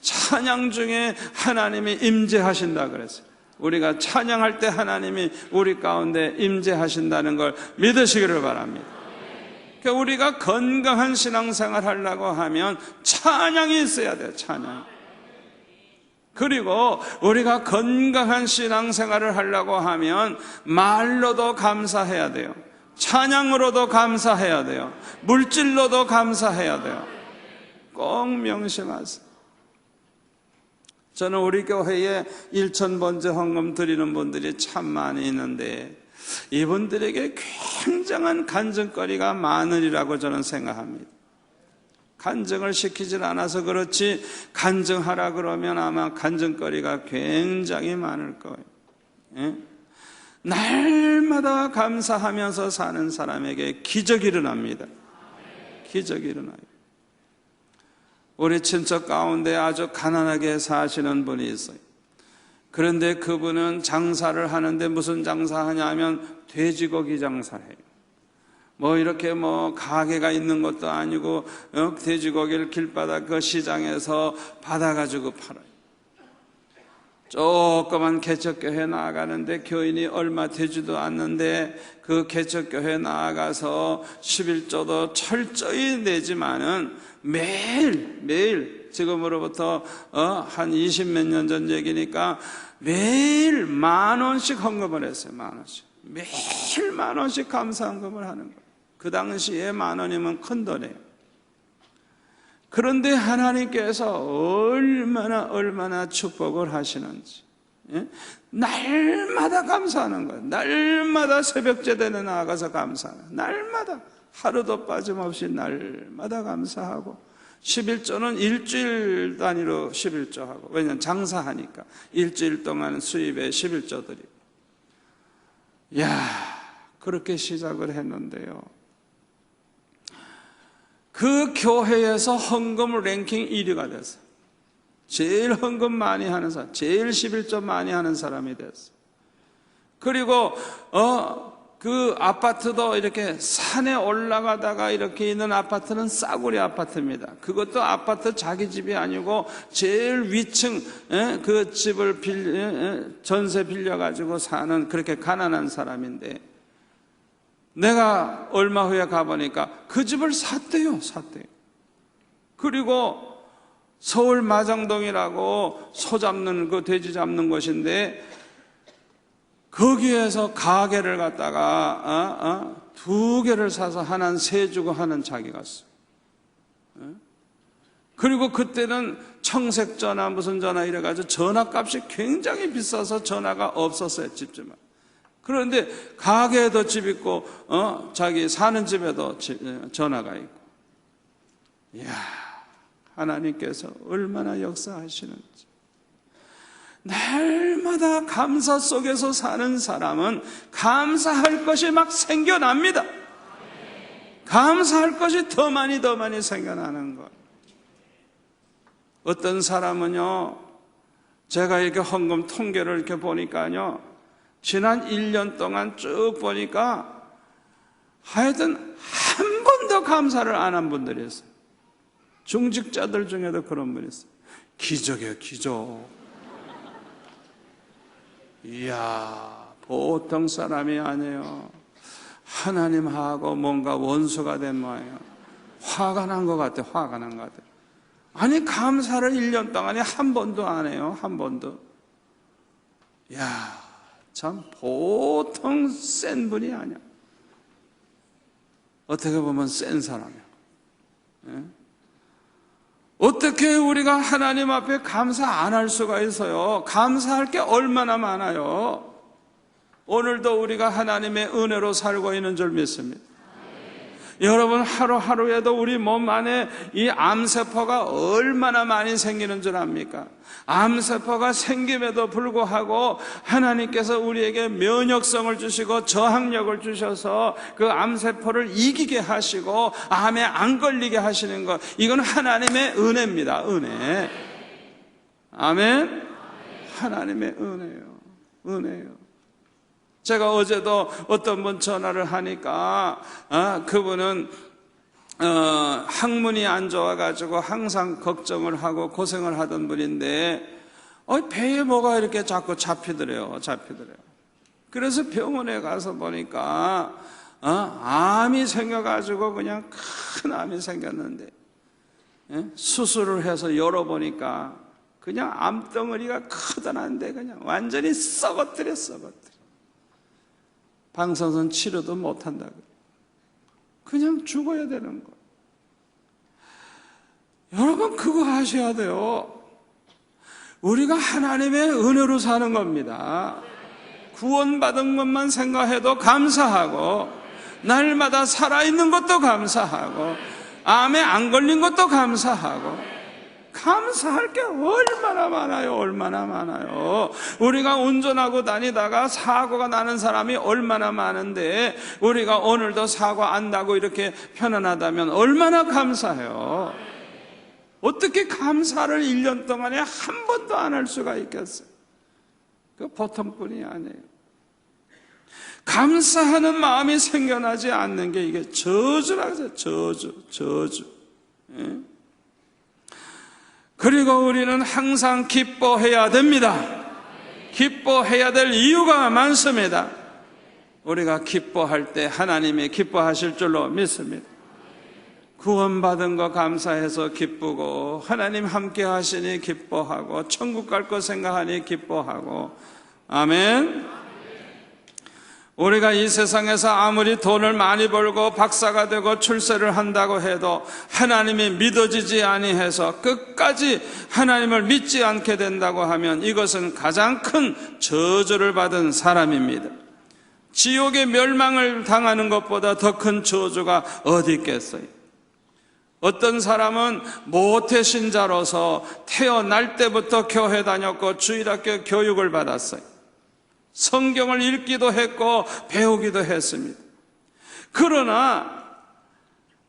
찬양 중에 하나님이 임재하신다 그랬어요. 우리가 찬양할 때 하나님이 우리 가운데 임재하신다는 걸 믿으시기를 바랍니다. 그러니까 우리가 건강한 신앙생활 하려고 하면 찬양이 있어야 돼요. 찬양. 그리고 우리가 건강한 신앙생활을 하려고 하면 말로도 감사해야 돼요. 찬양으로도 감사해야 돼요. 물질로도 감사해야 돼요. 꼭 명심하세요. 저는 우리 교회에 1,000번째 헌금 드리는 분들이 참 많이 있는데 이분들에게 굉장한 간증거리가 많으리라고 저는 생각합니다. 간증을 시키질 않아서 그렇지 간증하라 그러면 아마 간증거리가 굉장히 많을 거예요. 날마다 감사하면서 사는 사람에게 기적이 일어납니다. 기적이 일어나요. 우리 친척 가운데 아주 가난하게 사시는 분이 있어요. 그런데 그분은 장사를 하는데 무슨 장사하냐면 돼지고기 장사를 해요. 이렇게 가게가 있는 것도 아니고 돼지고기를 길바닥 그 시장에서 받아가지고 팔아요. 조그만 개척교회 나아가는데 교인이 얼마 되지도 않는데 그 개척교회 나아가서 11조도 철저히 내지만은 매일 지금으로부터 한 20몇 년 전 얘기니까 매일 10,000원씩 헌금을 했어요. 10,000원씩. 매일 10,000원씩 감사헌금을 하는 거예요. 그 당시에 10,000원이면 큰 돈이에요. 그런데 하나님께서 얼마나 축복을 하시는지, 날마다 감사하는 거예요. 날마다 새벽제단에 나아가서 감사하는 거예요. 날마다 하루도 빠짐없이 날마다 감사하고 11조는 일주일 단위로 11조하고, 왜냐하면 장사하니까 일주일 동안 수입에 11조 드리고. 그렇게 시작을 했는데요, 그 교회에서 헌금 랭킹 1위가 됐어요. 제일 헌금 많이 하는 사람, 제일 11조 많이 하는 사람이 됐어요. 그리고 그 아파트도 이렇게 산에 올라가다가 이렇게 있는 아파트는 싸구려 아파트입니다. 그것도 아파트 자기 집이 아니고 제일 위층 그 집을 전세 빌려가지고 사는 그렇게 가난한 사람인데, 내가 얼마 후에 가보니까 그 집을 샀대요. 그리고 서울 마장동이라고 소 잡는 그 돼지 잡는 곳인데 거기에서 가게를 갖다가 2개를 사서 하나는 세 주고 하나는 자기가 써. 그리고 그때는 청색 전화 무슨 전화 이래가지고 전화값이 굉장히 비싸서 전화가 없었어요, 집집마다. 그런데 가게에도 집 있고 자기 사는 집에도 전화가 있고. 이야, 하나님께서 얼마나 역사하시는지. 날마다 감사 속에서 사는 사람은 감사할 것이 막 생겨납니다. 감사할 것이 더 많이 생겨나는 것. 어떤 사람은요, 제가 이렇게 헌금 통계를 이렇게 보니까요, 지난 1년 동안 쭉 보니까 하여튼 한 번도 감사를 안 한 분들이 있어요. 중직자들 중에도 그런 분이 있어요. 기적이에요, 기적. 이야, 보통 사람이 아니에요. 하나님하고 뭔가 원수가 된 모양이에요. 화가 난 것 같아요, 화가 난 것 같아요. 아니, 감사를 1년 동안에 한 번도 안 해요, 한 번도. 이야, 참 보통 센 분이 아니야. 어떻게 보면 센 사람이야. 예? 어떻게 우리가 하나님 앞에 감사 안 할 수가 있어요? 감사할 게 얼마나 많아요. 오늘도 우리가 하나님의 은혜로 살고 있는 줄 믿습니다. 여러분, 하루하루에도 우리 몸 안에 이 암세포가 얼마나 많이 생기는 줄 압니까? 암세포가 생김에도 불구하고 하나님께서 우리에게 면역성을 주시고 저항력을 주셔서 그 암세포를 이기게 하시고 암에 안 걸리게 하시는 것, 이건 하나님의 은혜입니다. 은혜. 아멘. 하나님의 은혜예요. 은혜예요. 제가 어제도 어떤 분 전화를 하니까 그분은 항문이 안 좋아가지고 항상 걱정을 하고 고생을 하던 분인데 배에 뭐가 이렇게 자꾸 잡히더래요. 그래서 병원에 가서 보니까 암이 생겨가지고 그냥 큰 암이 생겼는데 수술을 해서 열어보니까 그냥 암덩어리가 커다란데 그냥 완전히 썩어뜨려. 방사선 치료도 못한다고. 그냥 죽어야 되는 거. 여러분, 그거 아셔야 돼요. 우리가 하나님의 은혜로 사는 겁니다. 구원받은 것만 생각해도 감사하고, 날마다 살아있는 것도 감사하고, 암에 안 걸린 것도 감사하고, 감사할 게 얼마나 많아요. 우리가 운전하고 다니다가 사고가 나는 사람이 얼마나 많은데 우리가 오늘도 사고 안 나고 이렇게 편안하다면 얼마나 감사해요. 어떻게 감사를 1년 동안에 한 번도 안 할 수가 있겠어요? 그 보통 분이 아니에요. 감사하는 마음이 생겨나지 않는 게 이게 저주라고 해서 저주. 예? 그리고 우리는 항상 기뻐해야 됩니다. 기뻐해야 될 이유가 많습니다. 우리가 기뻐할 때 하나님이 기뻐하실 줄로 믿습니다. 구원받은 거 감사해서 기쁘고, 하나님 함께 하시니 기뻐하고, 천국 갈 거 생각하니 기뻐하고. 아멘. 우리가 이 세상에서 아무리 돈을 많이 벌고 박사가 되고 출세를 한다고 해도 하나님이 믿어지지 아니해서 끝까지 하나님을 믿지 않게 된다고 하면 이것은 가장 큰 저주를 받은 사람입니다. 지옥의 멸망을 당하는 것보다 더 큰 저주가 어디 있겠어요? 어떤 사람은 모태신자로서 태어날 때부터 교회 다녔고 주일학교 교육을 받았어요. 성경을 읽기도 했고 배우기도 했습니다. 그러나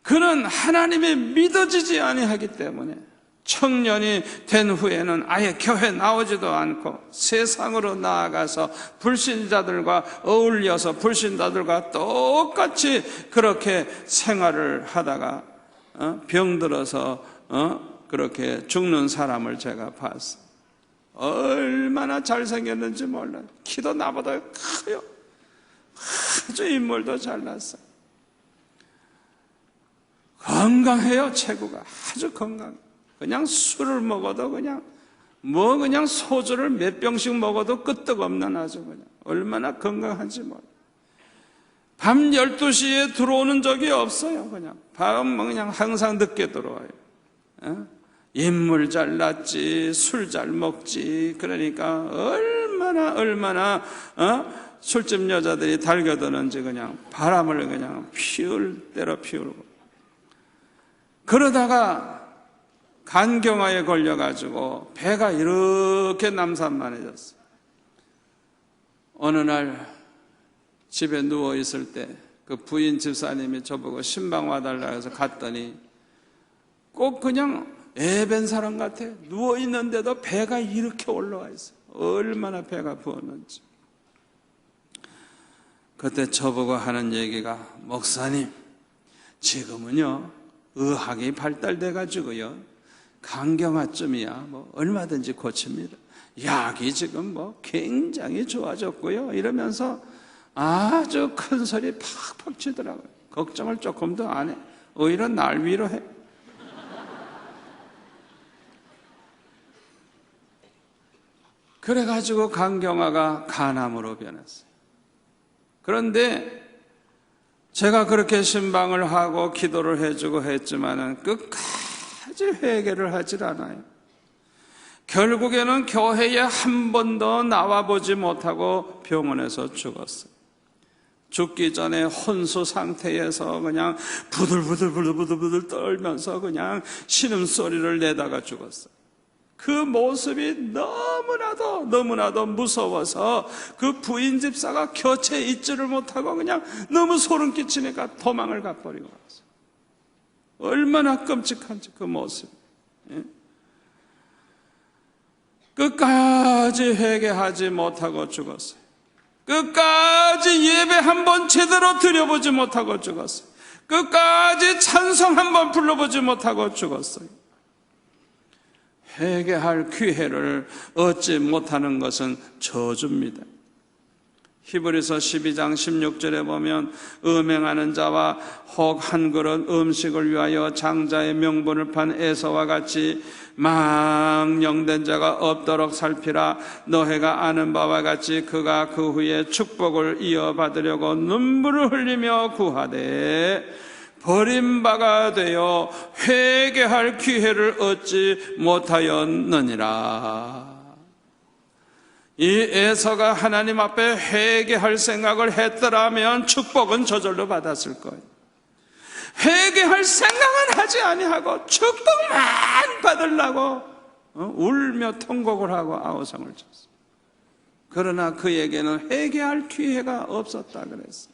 그는 하나님이 믿어지지 아니하기 때문에 청년이 된 후에는 아예 교회 나오지도 않고 세상으로 나아가서 불신자들과 어울려서 불신자들과 똑같이 그렇게 생활을 하다가 병들어서 그렇게 죽는 사람을 제가 봤어요. 얼마나 잘생겼는지 몰라요. 키도 나보다 커요. 아주 인물도 잘났어요. 건강해요. 체구가 아주 건강. 그냥 술을 먹어도 그냥 소주를 몇 병씩 먹어도 끄떡없는 아주 그냥 얼마나 건강한지 몰라요. 밤 12시에 들어오는 적이 없어요. 그냥 항상 늦게 들어와요. 인물 잘났지, 술 잘 먹지. 그러니까 얼마나 술집 여자들이 달겨드는지 그냥 바람을 그냥 피울 대로 피우고. 그러다가 간경화에 걸려가지고 배가 이렇게 남산만해졌어요. 어느 날 집에 누워있을 때 그 부인 집사님이 저보고 신방 와달라 해서 갔더니 꼭 그냥 애벤 사람 같아. 누워있는데도 배가 이렇게 올라와 있어요. 얼마나 배가 부었는지. 그때 저보고 하는 얘기가, 목사님, 지금은요 의학이 발달돼가지고요 간경화쯤이야 얼마든지 고칩니다. 약이 지금 굉장히 좋아졌고요 이러면서 아주 큰 소리 팍팍 치더라고요. 걱정을 조금 더 안 해. 오히려 날 위로해. 그래가지고 간경화가 간암으로 변했어요. 그런데 제가 그렇게 신방을 하고 기도를 해주고 했지만은 끝까지 회개를 하질 않아요. 결국에는 교회에 한 번도 나와보지 못하고 병원에서 죽었어요. 죽기 전에 혼수 상태에서 그냥 부들부들 떨면서 그냥 신음소리를 내다가 죽었어요. 그 모습이 너무나도 무서워서 그 부인 집사가 곁에 있지를 못하고 그냥 너무 소름 끼치니까 도망을 가버리고 왔어요. 얼마나 끔찍한지 그 모습. 끝까지 회개하지 못하고 죽었어요. 끝까지 예배 한 번 제대로 드려보지 못하고 죽었어요. 끝까지 찬송 한 번 불러보지 못하고 죽었어요. 회개할 기회를 얻지 못하는 것은 저주입니다. 히브리서 12장 16절에 보면 음행하는 자와 혹 한 그릇 음식을 위하여 장자의 명분을 판 에서와 같이 망령된 자가 없도록 살피라. 너희가 아는 바와 같이 그가 그 후에 축복을 이어받으려고 눈물을 흘리며 구하되 버림바가 되어 회개할 기회를 얻지 못하였느니라. 이 에서가 하나님 앞에 회개할 생각을 했더라면 축복은 저절로 받았을 거예요. 회개할 생각은 하지 아니하고 축복만 받으려고 울며 통곡을 하고 아우성을 쳤어요. 그러나 그에게는 회개할 기회가 없었다 그랬어요.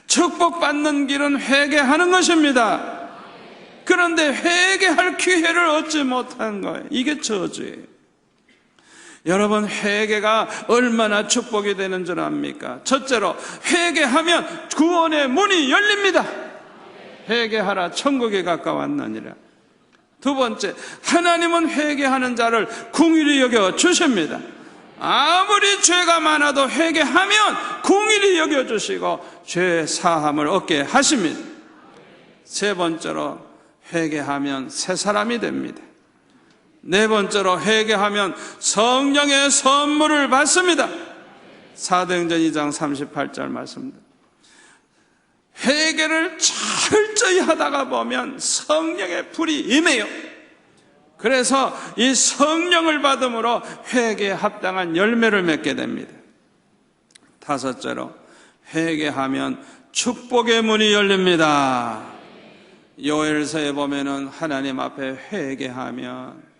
축복받는 길은 회개하는 것입니다. 그런데 회개할 기회를 얻지 못한 거예요. 이게 저주예요. 여러분, 회개가 얼마나 축복이 되는 줄 압니까? 첫째로, 회개하면 구원의 문이 열립니다. 회개하라 천국에 가까웠느니라. 두 번째, 하나님은 회개하는 자를 긍휼히 여겨 주십니다. 아무리 죄가 많아도 회개하면 긍휼히 여겨 주시고 죄 사함을 얻게 하십니다. 세 번째로, 회개하면 새 사람이 됩니다. 네 번째로, 회개하면 성령의 선물을 받습니다. 사도행전 2장 38절 말씀입니다. 회개를 철저히 하다가 보면 성령의 불이 임해요. 그래서 이 성령을 받음으로 회개에 합당한 열매를 맺게 됩니다. 다섯째로, 회개하면 축복의 문이 열립니다. 요엘서에 보면은 하나님 앞에 회개하면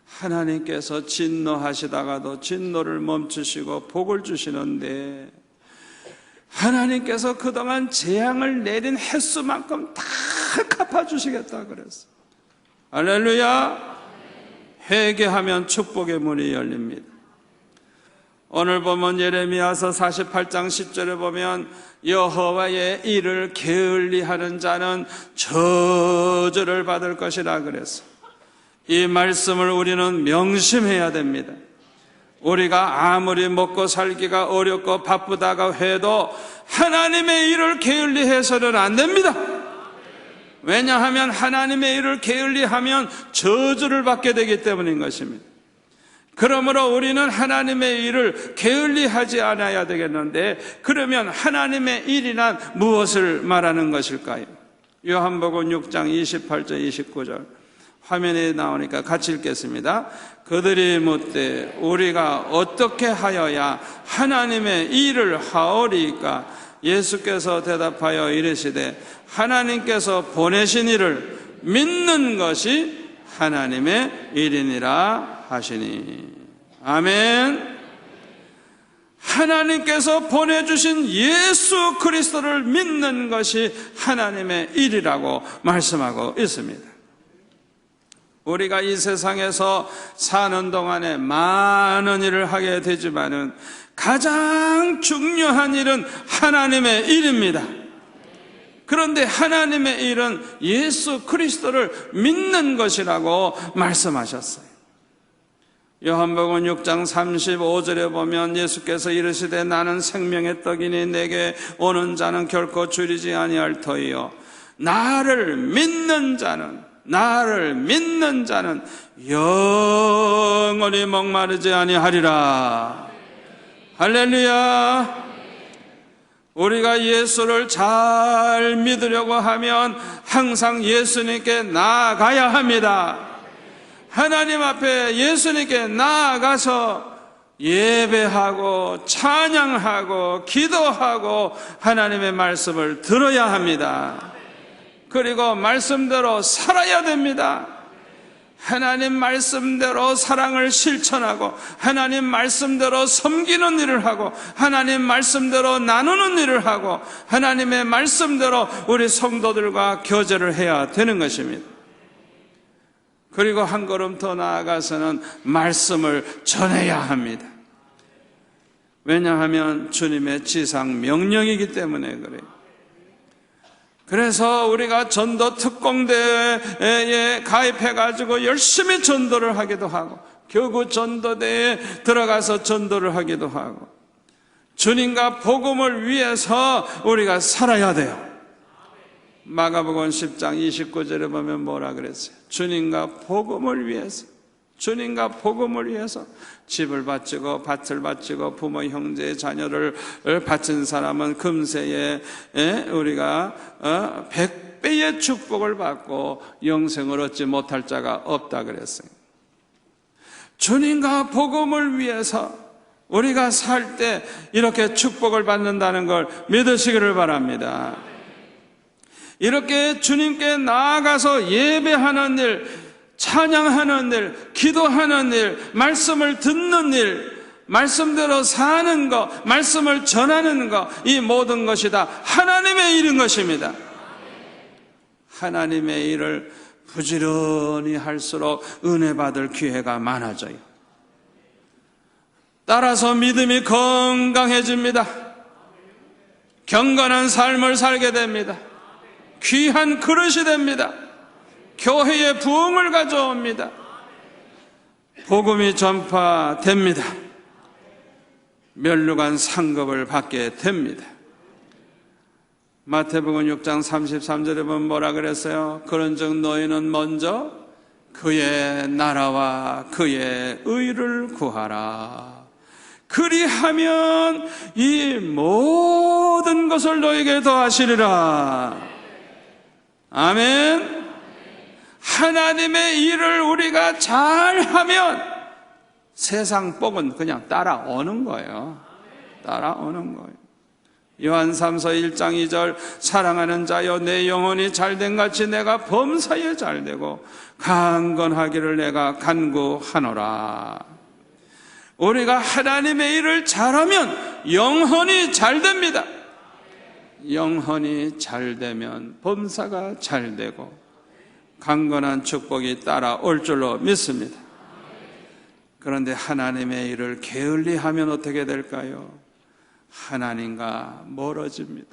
하나님께서 진노하시다가도 진노를 멈추시고 복을 주시는데, 하나님께서 그동안 재앙을 내린 횟수만큼 다 갚아주시겠다 그랬어요. 할렐루야. 회개하면 축복의 문이 열립니다. 오늘 보면 예레미야서 48장 10절에 보면 여호와의 일을 게을리하는 자는 저주를 받을 것이라 그랬어요. 이 말씀을 우리는 명심해야 됩니다. 우리가 아무리 먹고 살기가 어렵고 바쁘다고 해도 하나님의 일을 게을리해서는 안 됩니다. 왜냐하면 하나님의 일을 게을리하면 저주를 받게 되기 때문인 것입니다. 그러므로 우리는 하나님의 일을 게을리하지 않아야 되겠는데, 그러면 하나님의 일이란 무엇을 말하는 것일까요? 요한복음 6장 28절 29절 화면에 나오니까 같이 읽겠습니다. 그들이 묻되 우리가 어떻게 하여야 하나님의 일을 하오리까? 예수께서 대답하여 이르시되 하나님께서 보내신 이를 믿는 것이 하나님의 일이니라 하시니. 아멘. 하나님께서 보내주신 예수 그리스도를 믿는 것이 하나님의 일이라고 말씀하고 있습니다. 우리가 이 세상에서 사는 동안에 많은 일을 하게 되지만은 가장 중요한 일은 하나님의 일입니다. 그런데 하나님의 일은 예수 그리스도를 믿는 것이라고 말씀하셨어요. 요한복음 6장 35절에 보면 예수께서 이르시되 나는 생명의 떡이니 내게 오는 자는 결코 줄이지 아니할 터이요 나를 믿는 자는 영원히 목마르지 아니하리라. 할렐루야. 우리가 예수를 잘 믿으려고 하면 항상 예수님께 나아가야 합니다. 하나님 앞에 예수님께 나아가서 예배하고 찬양하고 기도하고 하나님의 말씀을 들어야 합니다. 그리고 말씀대로 살아야 됩니다. 하나님 말씀대로 사랑을 실천하고 하나님 말씀대로 섬기는 일을 하고 하나님 말씀대로 나누는 일을 하고 하나님의 말씀대로 우리 성도들과 교제를 해야 되는 것입니다. 그리고 한 걸음 더 나아가서는 말씀을 전해야 합니다. 왜냐하면 주님의 지상 명령이기 때문에 그래요. 그래서 우리가 전도 특공대에 가입해가지고 열심히 전도를 하기도 하고 교구 전도대에 들어가서 전도를 하기도 하고 주님과 복음을 위해서 우리가 살아야 돼요. 마가복음 10장 29절에 보면 뭐라 그랬어요? 주님과 복음을 위해서 집을 바치고 밭을 바치고 부모 형제 자녀를 바친 사람은 금세에 우리가 100배의 축복을 받고 영생을 얻지 못할 자가 없다 그랬어요. 주님과 복음을 위해서 우리가 살 때 이렇게 축복을 받는다는 걸 믿으시기를 바랍니다. 이렇게 주님께 나아가서 예배하는 일, 찬양하는 일, 기도하는 일, 말씀을 듣는 일, 말씀대로 사는 것, 말씀을 전하는 것, 이 모든 것이 다 하나님의 일인 것입니다. 하나님의 일을 부지런히 할수록 은혜 받을 기회가 많아져요. 따라서 믿음이 건강해집니다. 경건한 삶을 살게 됩니다. 귀한 그릇이 됩니다. 교회에 부흥을 가져옵니다. 복음이 전파됩니다. 면류관 상급을 받게 됩니다. 마태복음 6장 33절에 보면 뭐라 그랬어요? 그런즉 너희는 먼저 그의 나라와 그의 의를 구하라. 그리하면 이 모든 것을 너에게 더하시리라. 아멘. 하나님의 일을 우리가 잘하면 세상 복은 그냥 따라오는 거예요. 따라오는 거예요. 요한 3서 1장 2절 사랑하는 자여 내 영혼이 잘된 같이 내가 범사에 잘되고 강건하기를 내가 간구하노라. 우리가 하나님의 일을 잘하면 영혼이 잘됩니다. 영혼이 잘되면 범사가 잘되고 강건한 축복이 따라올 줄로 믿습니다. 그런데 하나님의 일을 게을리하면 어떻게 될까요? 하나님과 멀어집니다.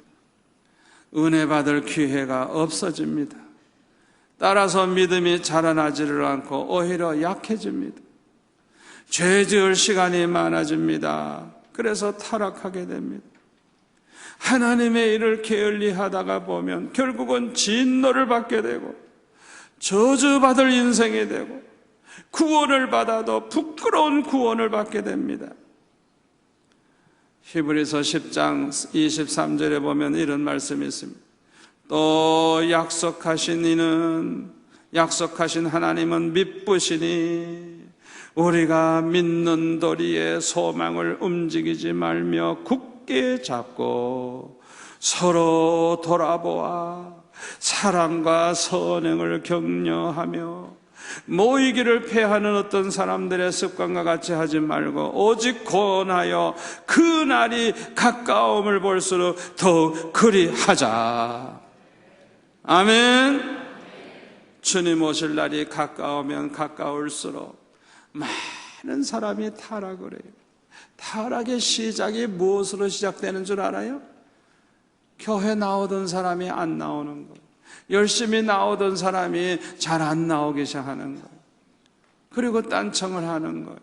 은혜 받을 기회가 없어집니다. 따라서 믿음이 자라나지를 않고 오히려 약해집니다. 죄 지을 시간이 많아집니다. 그래서 타락하게 됩니다. 하나님의 일을 게을리하다가 보면 결국은 진노를 받게 되고 저주받을 인생이 되고 구원을 받아도 부끄러운 구원을 받게 됩니다. 히브리서 10장 23절에 보면 이런 말씀이 있습니다. 또 약속하신 하나님은 미쁘시니 우리가 믿는 도리의 소망을 움직이지 말며 굳게 잡고 서로 돌아보아 사랑과 선행을 격려하며 모이기를 패하는 어떤 사람들의 습관과 같이 하지 말고 오직 권하여 그 날이 가까움을 볼수록 더욱 그리하자. 아멘. 주님 오실 날이 가까우면 가까울수록 많은 사람이 타락을 해요. 타락의 시작이 무엇으로 시작되는 줄 알아요? 교회 나오던 사람이 안 나오는 거예요. 열심히 나오던 사람이 잘 안 나오기 시작하는 거예요. 그리고 딴청을 하는 거예요.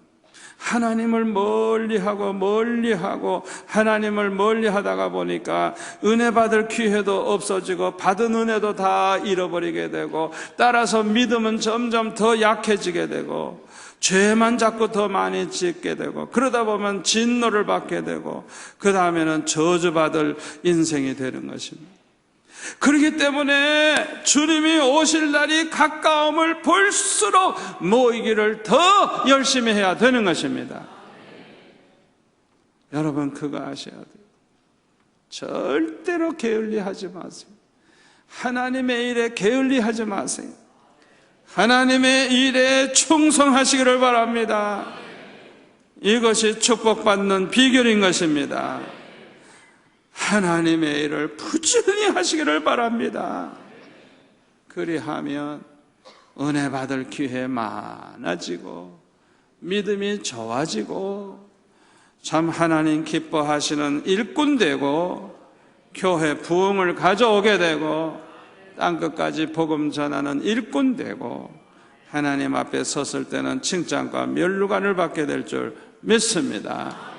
하나님을 멀리하고 하나님을 멀리하다가 보니까 은혜 받을 기회도 없어지고 받은 은혜도 다 잃어버리게 되고, 따라서 믿음은 점점 더 약해지게 되고 죄만 자꾸 더 많이 짓게 되고, 그러다 보면 진노를 받게 되고 그 다음에는 저주받을 인생이 되는 것입니다. 그렇기 때문에 주님이 오실 날이 가까움을 볼수록 모이기를 더 열심히 해야 되는 것입니다. 여러분, 그거 아셔야 돼요. 절대로 게을리하지 마세요. 하나님의 일에 게을리하지 마세요. 하나님의 일에 충성하시기를 바랍니다. 이것이 축복받는 비결인 것입니다. 하나님의 일을 부지런히 하시기를 바랍니다. 그리하면 은혜 받을 기회 많아지고 믿음이 좋아지고 참 하나님 기뻐하시는 일꾼 되고 교회 부흥을 가져오게 되고 땅끝까지 복음 전하는 일꾼 되고 하나님 앞에 섰을 때는 칭찬과 면류관을 받게 될 줄 믿습니다.